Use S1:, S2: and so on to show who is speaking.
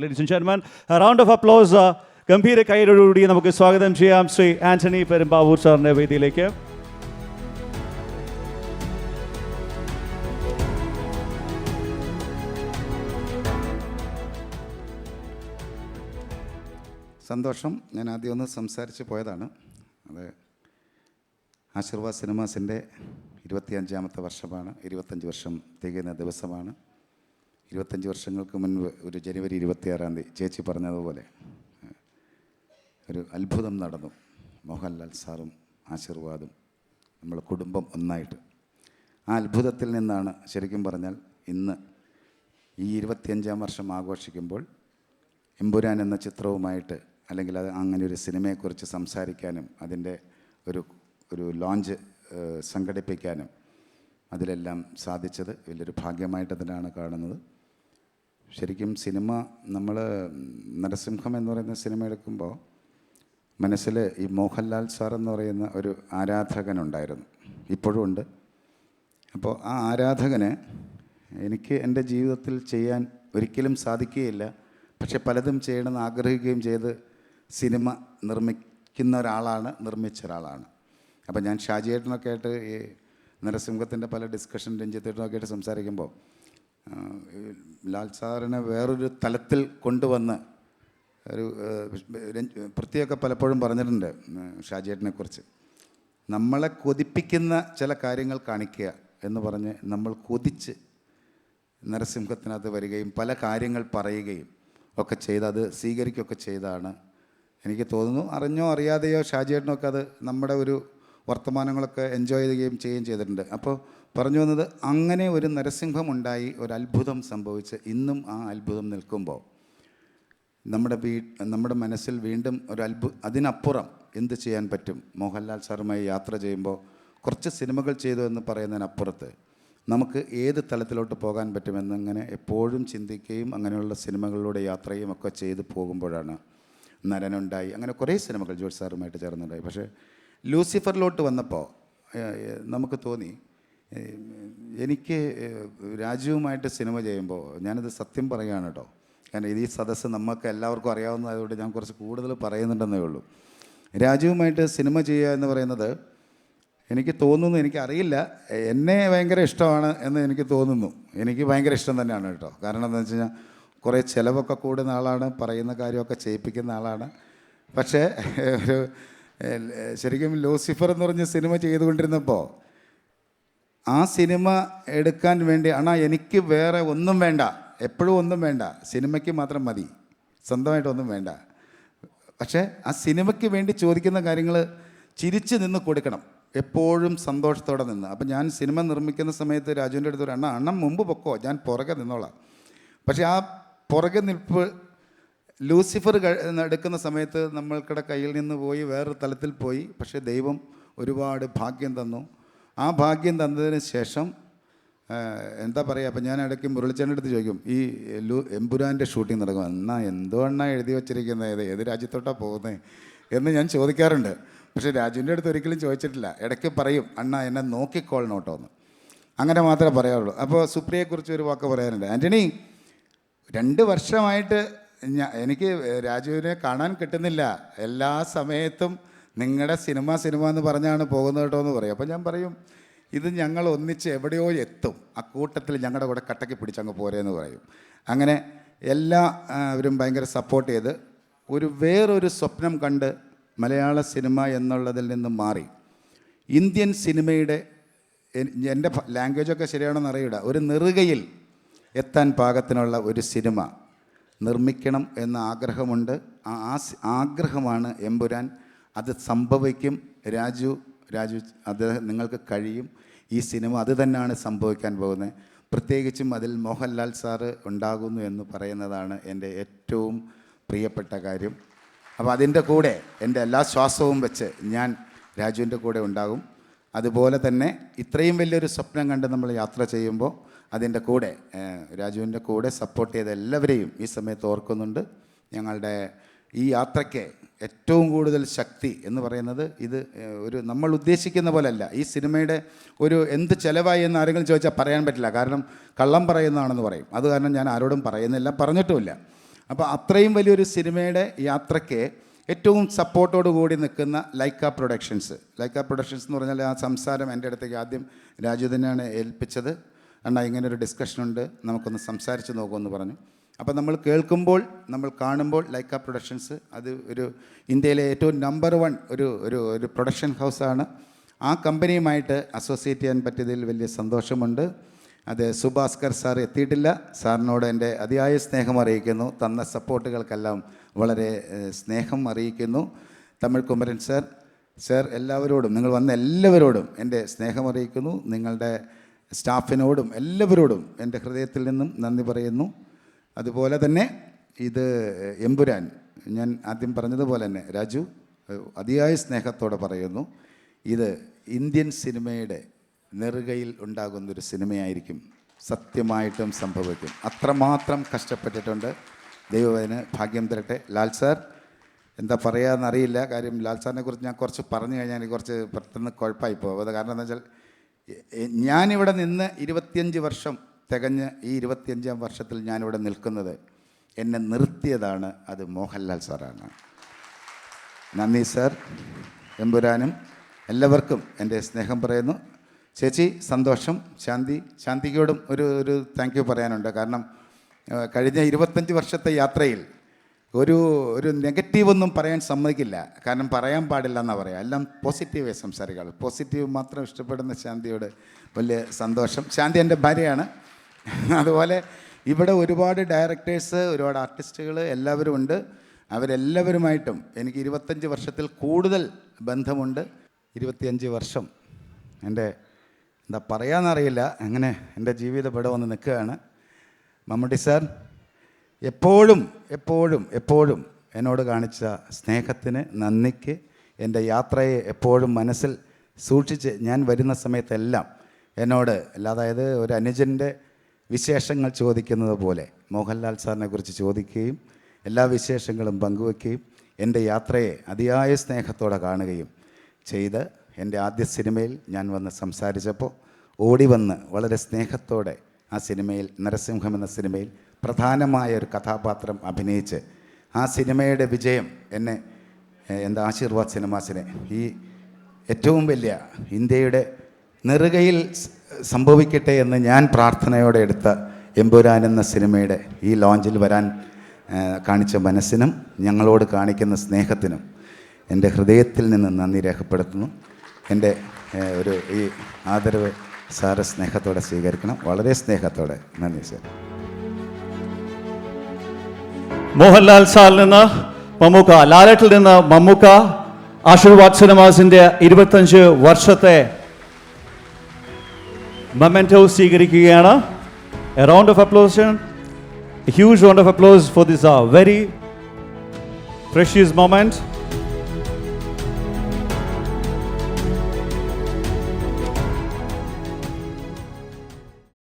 S1: Ladies and gentlemen, a round of applause. ഗംഭീര കൈയ്യടിയോടുകൂടി നമുക്ക് സ്വാഗതം ചെയ്യാം ശ്രീ ആന്റണി പെരുമ്പാവൂർ സാറിൻ്റെ വേദിയിലേക്ക്.
S2: സന്തോഷം. ഞാൻ ആദ്യം ഒന്ന് സംസാരിച്ച് പോയതാണ്. അത് ആശീർവാദ് സിനിമാസിൻ്റെ 25ാമത്തെ വർഷമാണ്. 25 വർഷം തികയുന്ന ദിവസമാണ്. 25 വർഷങ്ങൾക്ക് മുൻപ് ഒരു ജനുവരി 26-ാം തീയതി ചേച്ചി പറഞ്ഞതുപോലെ ഒരു അത്ഭുതം നടന്നു. മോഹൻലാൽ സാറും ആശീർവാദും നമ്മളെ കുടുംബം ഒന്നായിട്ട്. ആ അത്ഭുതത്തിൽ നിന്നാണ് ശരിക്കും പറഞ്ഞാൽ ഇന്ന് ഈ 25ാം വർഷം ആഘോഷിക്കുമ്പോൾ എമ്പുരാൻ എന്ന ചിത്രവുമായിട്ട്, അല്ലെങ്കിൽ അത് അങ്ങനെ ഒരു സിനിമയെക്കുറിച്ച് സംസാരിക്കാനും അതിൻ്റെ ഒരു ലോഞ്ച് സംഘടിപ്പിക്കാനും അതിലെല്ലാം സാധിച്ചത് വലിയൊരു ഭാഗ്യമായിട്ട് തന്നെയാണ് കാണുന്നത്. ശരിക്കും സിനിമ, നമ്മൾ നരസിംഹം എന്ന് പറയുന്ന സിനിമ എടുക്കുമ്പോൾ മനസ്സിൽ ഈ മോഹൻലാൽ സാർ എന്ന് പറയുന്ന ഒരു ആരാധകനുണ്ടായിരുന്നു, ഇപ്പോഴും ഉണ്ട്. അപ്പോൾ ആ ആരാധകന് എനിക്ക് എൻ്റെ ജീവിതത്തിൽ ചെയ്യാൻ ഒരിക്കലും സാധിക്കുകയില്ല, പക്ഷെ പലതും ചെയ്യണമെന്ന് ആഗ്രഹിക്കുകയും ചെയ്ത് സിനിമ നിർമ്മിച്ച ഒരാളാണ്. അപ്പോൾ ഞാൻ ഷാജിയേട്ടനൊക്കെ ആയിട്ട് ഈ നരസിംഹത്തിൻ്റെ പല ഡിസ്കഷൻ രഞ്ജിത്തേട്ടനൊക്കെ ആയിട്ട് സംസാരിക്കുമ്പോൾ ലാൽ സാറിനെ വേറൊരു തലത്തിൽ കൊണ്ടുവന്ന് ഒരു പ്രത്യേക പലപ്പോഴും പറഞ്ഞിട്ടുണ്ട് ഷാജിയേട്ടനെക്കുറിച്ച്. നമ്മളെ കൊതിപ്പിക്കുന്ന ചില കാര്യങ്ങൾ കാണിക്കുക എന്ന് പറഞ്ഞ് നമ്മൾ കൊതിച്ച് നരസിംഹത്തിനകത്ത് വരികയും പല കാര്യങ്ങൾ പറയുകയും ഒക്കെ ചെയ്ത് അത് സ്വീകരിക്കുകയൊക്കെ ചെയ്താണ് എനിക്ക് തോന്നുന്നു. അറിഞ്ഞോ അറിയാതെയോ ഷാജിയേട്ടനൊക്കെ അത് നമ്മുടെ ഒരു വർത്തമാനങ്ങളൊക്കെ എൻജോയ് ചെയ്യുകയും ചെയ്തിട്ടുണ്ട്. അപ്പോൾ പറഞ്ഞു വന്നത്, അങ്ങനെ ഒരു നരസിംഹം ഉണ്ടായി, ഒരു അത്ഭുതം സംഭവിച്ച് ഇന്നും ആ അത്ഭുതം നിൽക്കുമ്പോൾ നമ്മുടെ മനസ്സിൽ വീണ്ടും അതിനപ്പുറം എന്ത് ചെയ്യാൻ പറ്റും? മോഹൻലാൽ സാറുമായി യാത്ര ചെയ്യുമ്പോൾ കുറച്ച് സിനിമകൾ ചെയ്തു എന്ന് പറയുന്നതിനപ്പുറത്ത് നമുക്ക് ഏത് തലത്തിലോട്ട് പോകാൻ പറ്റുമെന്നിങ്ങനെ എപ്പോഴും ചിന്തിക്കുകയും അങ്ങനെയുള്ള സിനിമകളിലൂടെ യാത്രയും ഒക്കെ ചെയ്ത് പോകുമ്പോഴാണ് നരനുണ്ടായി, അങ്ങനെ കുറേ സിനിമകൾ ജോർജ് സാറുമായിട്ട് ചേർന്നുണ്ടായി. പക്ഷേ ലൂസിഫറിലോട്ട് വന്നപ്പോൾ നമുക്ക് തോന്നി, എനിക്ക് രാജുവുമായിട്ട് സിനിമ ചെയ്യുമ്പോൾ, ഞാനിത് സത്യം പറയുകയാണ് കേട്ടോ, കാരണം ഈ സദസ്സ് നമുക്ക് എല്ലാവർക്കും അറിയാവുന്നതായതുകൊണ്ട് ഞാൻ കുറച്ച് കൂടുതൽ പറയുന്നുണ്ടെന്നേ ഉള്ളൂ. രാജുവുമായിട്ട് സിനിമ ചെയ്യുക എന്ന് പറയുന്നത് എനിക്ക് തോന്നുന്നു, എനിക്കറിയില്ല, എന്നെ ഭയങ്കര ഇഷ്ടമാണ് എന്ന് എനിക്ക് തോന്നുന്നു. എനിക്ക് ഭയങ്കര ഇഷ്ടം തന്നെയാണ് കേട്ടോ. കാരണം എന്താണെന്ന് വെച്ച് കഴിഞ്ഞാൽ കുറേ ചിലവൊക്കെ കൂടുന്ന ആളാണ്, പറയുന്ന കാര്യമൊക്കെ ചെയ്യിപ്പിക്കുന്ന ആളാണ്. പക്ഷേ ശരിക്കും ലൂസിഫർ എന്ന് പറഞ്ഞ സിനിമ ചെയ്തുകൊണ്ടിരുന്നപ്പോൾ ആ സിനിമ എടുക്കാൻ വേണ്ടി എനിക്ക് വേറെ ഒന്നും വേണ്ട, എപ്പോഴും ഒന്നും വേണ്ട, സിനിമയ്ക്ക് മാത്രം മതി, സ്വന്തമായിട്ടൊന്നും വേണ്ട. പക്ഷേ ആ സിനിമയ്ക്ക് വേണ്ടി ചോദിക്കുന്ന കാര്യങ്ങൾ ചിരിച്ച് നിന്ന് കൊടുക്കണം, എപ്പോഴും സന്തോഷത്തോടെ നിന്ന്. അപ്പം ഞാൻ സിനിമ നിർമ്മിക്കുന്ന സമയത്ത് രാജുവിൻ്റെ അടുത്ത് അണ്ണൻ മുമ്പ് പൊക്കോ, ഞാൻ പുറകെ നിന്നോളാം. പക്ഷേ ആ പുറകെ നിൽപ്പ് ലൂസിഫർ എടുക്കുന്ന സമയത്ത് നമ്മൾക്കിടെ കയ്യിൽ നിന്ന് പോയി വേറൊരു തലത്തിൽ പോയി. പക്ഷേ ദൈവം ഒരുപാട് ഭാഗ്യം തന്നു. ആ ഭാഗ്യം തന്നതിന് ശേഷം എന്താ പറയുക, അപ്പം ഞാൻ ഇടയ്ക്ക് മുരളിച്ചേൻ്റെ അടുത്ത് ചോദിക്കും, ഈ എമ്പുരാൻ്റെ ഷൂട്ടിംഗ് നടക്കും, എന്തോ എഴുതി വച്ചിരിക്കുന്നത്, ഏത് രാജ്യത്തോട്ടാണ് പോകുന്നത് എന്ന് ഞാൻ ചോദിക്കാറുണ്ട്. പക്ഷേ രാജുവിൻ്റെ അടുത്ത് ഒരിക്കലും ചോദിച്ചിട്ടില്ല. ഇടയ്ക്ക് പറയും, എന്നെ നോക്കിക്കോളണം കേട്ടോ എന്ന്. അങ്ങനെ മാത്രമേ പറയാറുള്ളൂ. അപ്പോൾ സുപ്രിയയെക്കുറിച്ച് ഒരു വാക്ക് പറയാനുണ്ട്. ആൻ്റണി, 2 വർഷമായിട്ട് എനിക്ക് രാജുവിനെ കാണാൻ കിട്ടുന്നില്ല, എല്ലാ സമയത്തും നിങ്ങളുടെ സിനിമ എന്ന് പറഞ്ഞാണ് പോകുന്നത് കേട്ടോ എന്ന് പറയും. അപ്പോൾ ഞാൻ പറയും, ഇത് ഞങ്ങൾ ഒന്നിച്ച് എവിടെയോ എത്തും, ആ കൂട്ടത്തിൽ ഞങ്ങളുടെ കൂടെ കട്ടയ്ക്ക് പിടിച്ചങ്ങ് പോരെന്ന് പറയും. അങ്ങനെ എല്ലാവരും ഭയങ്കര സപ്പോർട്ട് ചെയ്ത് വേറൊരു സ്വപ്നം കണ്ട് മലയാള സിനിമ എന്നുള്ളതിൽ നിന്ന് മാറി ഇന്ത്യൻ സിനിമയുടെ, എൻ്റെ ലാംഗ്വേജൊക്കെ ശരിയാണെന്ന് അറിയില്ല, ഒരു നെറുകയിൽ എത്താൻ പാകത്തിനുള്ള ഒരു സിനിമ നിർമ്മിക്കണം എന്ന ആഗ്രഹമുണ്ട്. ആ ആഗ്രഹമാണ് എമ്പുരാൻ. അത് സംഭവിക്കും. രാജു അത് നിങ്ങൾക്ക് കഴിയും. ഈ സിനിമ അത് തന്നെയാണ് സംഭവിക്കാൻ പോകുന്നത്. പ്രത്യേകിച്ചും അതിൽ മോഹൻലാൽ സാറ് ഉണ്ടാകുന്നു എന്ന് പറയുന്നതാണ് എൻ്റെ ഏറ്റവും പ്രിയപ്പെട്ട കാര്യം. അപ്പോൾ അതിൻ്റെ കൂടെ എൻ്റെ എല്ലാ ശ്വാസവും വെച്ച് ഞാൻ രാജുവിൻ്റെ കൂടെ ഉണ്ടാകും. അതുപോലെ തന്നെ ഇത്രയും വലിയൊരു സ്വപ്നം കണ്ട് നമ്മൾ യാത്ര ചെയ്യുമ്പോൾ അതിൻ്റെ കൂടെ രാജുവിൻ്റെ കൂടെ സപ്പോർട്ട് ചെയ്ത എല്ലാവരെയും ഈ സമയത്ത് ഓർക്കുന്നുണ്ട്. ഞങ്ങളുടെ ഈ യാത്രയ്ക്ക് ഏറ്റവും കൂടുതൽ ശക്തി എന്ന് പറയുന്നത് ഇത് നമ്മൾ ഉദ്ദേശിക്കുന്ന പോലെയല്ല. ഈ സിനിമയുടെ എന്ത് ചിലവായി എന്ന് ആരെങ്കിലും ചോദിച്ചാൽ പറയാൻ പറ്റില്ല, കാരണം കള്ളം പറയുന്നതാണെന്ന് പറയും. അത് കാരണം ഞാൻ ആരോടും പറയുന്നില്ല, പറഞ്ഞിട്ടുമില്ല. അപ്പോൾ അത്രയും വലിയൊരു സിനിമയുടെ യാത്രയ്ക്ക് ഏറ്റവും സപ്പോർട്ടോട് കൂടി നിൽക്കുന്ന ലൈക്ക പ്രൊഡക്ഷൻസ് എന്ന് പറഞ്ഞാൽ ആ സംസാരം എൻ്റെ അടുത്തേക്ക് ആദ്യം രാജു തന്നെയാണ് ഏൽപ്പിച്ചത്. അണ്ണാ ഇങ്ങനൊരു ഡിസ്കഷനുണ്ട്, നമുക്കൊന്ന് സംസാരിച്ച് നോക്കുമെന്ന് പറഞ്ഞു. അപ്പോൾ നമ്മൾ കേൾക്കുമ്പോൾ, നമ്മൾ കാണുമ്പോൾ ലൈക്ക പ്രൊഡക്ഷൻസ് അത് ഒരു ഇന്ത്യയിലെ ഏറ്റവും നമ്പർ 1 ഒരു പ്രൊഡക്ഷൻ ഹൗസാണ്. ആ കമ്പനിയുമായിട്ട് അസോസിയേറ്റ് ചെയ്യാൻ പറ്റിയതിൽ വലിയ സന്തോഷമുണ്ട്. അത് സുഭാസ്കർ സാർ എത്തിയിട്ടില്ല. സാറിനോട് എൻ്റെ അതിയായ സ്നേഹം അറിയിക്കുന്നു. തന്ന സപ്പോർട്ടുകൾക്കെല്ലാം വളരെ സ്നേഹം അറിയിക്കുന്നു. തമിഴ് കുമരൻ സാർ എല്ലാവരോടും, നിങ്ങൾ വന്ന എല്ലാവരോടും എൻ്റെ സ്നേഹം അറിയിക്കുന്നു. നിങ്ങളുടെ സ്റ്റാഫിനോടും എല്ലാവരോടും എൻ്റെ ഹൃദയത്തിൽ നിന്നും നന്ദി പറയുന്നു. അതുപോലെ തന്നെ ഇത് എമ്പുരാൻ, ഞാൻ ആദ്യം പറഞ്ഞതുപോലെ തന്നെ രാജു അതിയായ സ്നേഹത്തോടെ പറയുന്നു, ഇത് ഇന്ത്യൻ സിനിമയുടെ നെറുകയിൽ ഉണ്ടാകുന്നൊരു സിനിമയായിരിക്കും. സത്യമായിട്ടും സംഭവിക്കും. അത്രമാത്രം കഷ്ടപ്പെട്ടിട്ടുണ്ട്. ദൈവം അതിന് ഭാഗ്യം തരട്ടെ. ലാൽ സാർ എന്താ പറയുകയെന്നറിയില്ല. കാര്യം ലാൽ സാറിനെ കുറിച്ച് ഞാൻ കുറച്ച് പറഞ്ഞു കഴിഞ്ഞാൽ എനിക്ക് കുറച്ച് പെട്ടെന്ന് കുഴപ്പമായി പോകും. അത് കാരണം എന്താ വെച്ചാൽ ഞാനിവിടെ നിന്ന് 25 വർഷം തികഞ്ഞ് ഈ 25ാം വർഷത്തിൽ ഞാനിവിടെ നിൽക്കുന്നത് എന്നെ നിർത്തിയതാണ് അത് മോഹൻലാൽ സാറാണ്. നന്ദി സാർ. എമ്പുരാനും എല്ലാവർക്കും എൻ്റെ സ്നേഹം പറയുന്നു. ചേച്ചി സന്തോഷം. ശാന്തിക്കോടും ഒരു താങ്ക് യു പറയാനുണ്ട്. കാരണം കഴിഞ്ഞ 25 വർഷത്തെ യാത്രയിൽ ഒരു നെഗറ്റീവൊന്നും പറയാൻ സമ്മതിക്കില്ല. കാരണം പറയാൻ പാടില്ല എന്നാണ് പറയുക. എല്ലാം പോസിറ്റീവേ സംസാരിക്കാറുള്ളൂ. പോസിറ്റീവ് മാത്രം ഇഷ്ടപ്പെടുന്ന ശാന്തിയോട് വലിയ സന്തോഷം. ശാന്തി എൻ്റെ ഭാര്യയാണ്. അതുപോലെ ഇവിടെ ഒരുപാട് ഡയറക്ടേഴ്സ്, ഒരുപാട് ആർട്ടിസ്റ്റുകൾ എല്ലാവരും ഉണ്ട്. അവരെല്ലാവരുമായിട്ടും എനിക്ക് 25 വർഷത്തിൽ കൂടുതൽ ബന്ധമുണ്ട്. 25 വർഷം എൻ്റെ എന്താ പറയാമെന്നറിയില്ല, അങ്ങനെ എൻ്റെ ജീവിതം ഇവിടെ വന്ന് നിൽക്കുകയാണ്. മമ്മൂട്ടി സാർ എപ്പോഴും എന്നോട് കാണിച്ച സ്നേഹത്തിന്, നന്ദിക്ക്, എൻ്റെ യാത്രയെ എപ്പോഴും മനസ്സിൽ സൂക്ഷിച്ച് ഞാൻ വരുന്ന സമയത്തെല്ലാം എന്നോട് അതായത് ഒരു അനുജൻ്റെ വിശേഷങ്ങൾ ചോദിക്കുന്നത് പോലെ മോഹൻലാൽ സാറിനെ കുറിച്ച് ചോദിക്കുകയും എല്ലാ വിശേഷങ്ങളും പങ്കുവയ്ക്കുകയും എൻ്റെ യാത്രയെ അതിയായ സ്നേഹത്തോടെ കാണുകയും ചെയ്ത് എൻ്റെ ആദ്യ സിനിമയിൽ ഞാൻ വന്ന് സംസാരിച്ചപ്പോൾ ഓടി വന്ന് വളരെ സ്നേഹത്തോടെ ആ സിനിമയിൽ, നരസിംഹം എന്ന സിനിമയിൽ പ്രധാനമായ ഒരു കഥാപാത്രം അഭിനയിച്ച് ആ സിനിമയുടെ വിജയം എന്നെ എൻ്റെ ആശീർവാദ് സിനിമാസിനെ ഈ ഏറ്റവും വലിയ ഇന്ത്യയുടെ നെറുകയിൽ സംഭവിക്കട്ടെ എന്ന് ഞാൻ പ്രാർത്ഥനയോടെ എടുത്ത എമ്പുരാൻ എന്ന സിനിമയുടെ ഈ ലോഞ്ചിൽ വരാൻ കാണിച്ച മനസ്സിനും ഞങ്ങളോട് കാണിക്കുന്ന സ്നേഹത്തിനും എൻ്റെ ഹൃദയത്തിൽ നിന്ന് നന്ദി രേഖപ്പെടുത്തുന്നു. എൻ്റെ ഈ ആദരവ് സാറ് സ്നേഹത്തോടെ സ്വീകരിക്കണം. വളരെ സ്നേഹത്തോടെ നന്ദി സാർ.
S1: മോഹൻലാൽ സാറിൽ നിന്ന് മമ്മൂക്ക, ലാലേട്ടിൽ നിന്ന് മമ്മൂക്ക ആശീർവാദ് സിനിമാസിൻ്റെ 25 വർഷത്തെ മൊമെന്റോ സ്വീകരിക്കുകയാണ്. A round of applause, a huge round of applause for this very precious moment.